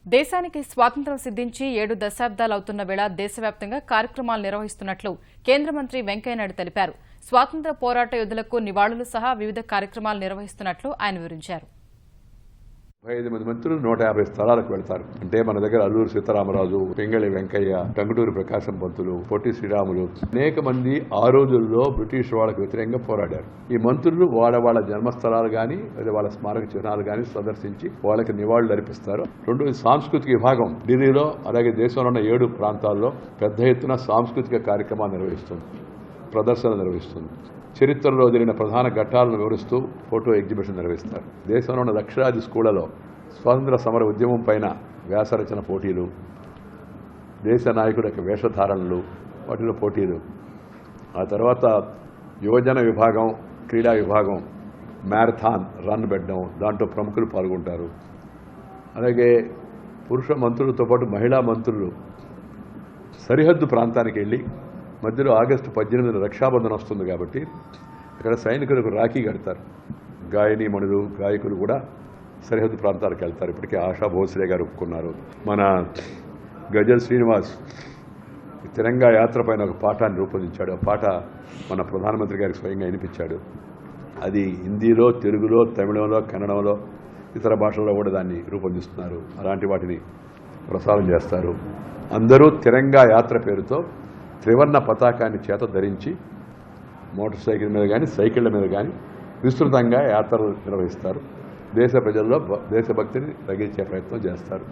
దేశానికి స్వాతంత్ర్యం సిద్ధించి 7 దశాబ్దాలవుతున్న వేళ దేశవ్యాప్తంగా కార్యక్రమాలు నిర్వహిస్తున్నట్లు కేంద్ర మంత్రి వెంకయ్యనాయుడు తెలిపారు. స్వాతంత్ర్య పోరాట యోధులకు నివాళులు సహా వివిధ కార్యక్రమాలు నిర్వహిస్తున్నట్లు ఆయన వివరించారు. 5 మంత్రులు 150 స్థలాలకు వెళ్తారు. అంటే మన దగ్గర అల్లూరు సీతారామరాజు, పింగళి వెంకయ్య, టంగుటూరి ప్రకాశం పంతులు, పొట్టి శ్రీరాములు అనేక మంది ఆ రోజుల్లో బ్రిటిష్ వాళ్ళకు వ్యతిరేకంగా పోరాడారు. ఈ మంత్రులు వాళ్ళ జన్మస్థలాలు కానీ లేదా వాళ్ళ స్మారక చిహ్నాలు కానీ సందర్శించి వాళ్ళకి నివాళులు అర్పిస్తారు. రెండోది సాంస్కృతిక విభాగం ఢిల్లీలో అలాగే దేశంలో ఉన్న 7 ప్రాంతాల్లో పెద్ద ఎత్తున సాంస్కృతిక కార్యక్రమాలు నిర్వహిస్తుంది, ప్రదర్శనలు నిర్వహిస్తుంది. చరిత్రలో జరిగిన ప్రధాన ఘట్టాలను వివరిస్తూ ఫోటో ఎగ్జిబిషన్ నిర్వహిస్తారు. దేశంలో ఉన్న లక్షలాది స్కూళ్లలో స్వాతంత్ర సమర ఉద్యమం పైన వ్యాసరచన పోటీలు, దేశ నాయకుల యొక్క వేషధారణలు, వాటిలో పోటీలు. ఆ తర్వాత యువజన విభాగం, క్రీడా విభాగం మ్యారథాన్ రన్ పెట్టడం, దాంట్లో ప్రముఖులు పాల్గొంటారు. అలాగే పురుష మంత్రులతో పాటు మహిళా మంత్రులు సరిహద్దు ప్రాంతానికి వెళ్ళి మధ్యలో ఆగస్టు 18 రక్షాబంధన్ వస్తుంది కాబట్టి అక్కడ సైనికులకు రాఖీ కడతారు. గాయనీమణులు, గాయకులు కూడా సరిహద్దు ప్రాంతాలకు వెళ్తారు. ఇప్పటికే ఆశా భోస్లే గారు ఒప్పుకున్నారు. మన గజల్ శ్రీనివాస్ తిరంగా యాత్ర పైన ఒక పాఠాన్ని రూపొందించాడు. ఆ పాట మన ప్రధానమంత్రి గారికి స్వయంగా వినిపించాడు. అది హిందీలో, తెలుగులో, తమిళంలో, కన్నడంలో, ఇతర భాషల్లో కూడా దాన్ని రూపొందిస్తున్నారు. అలాంటి వాటిని ప్రసారం చేస్తారు. అందరూ తిరంగా యాత్ర పేరుతో త్రివర్ణ పతాకాన్ని చేత ధరించి మోటార్ సైకిల్ మీద కానీ సైకిళ్ల మీద కానీ విస్తృతంగా యాత్రలు నిర్వహిస్తారు. దేశ ప్రజల్లో దేశభక్తిని రగిల్చే ప్రయత్నం చేస్తారు.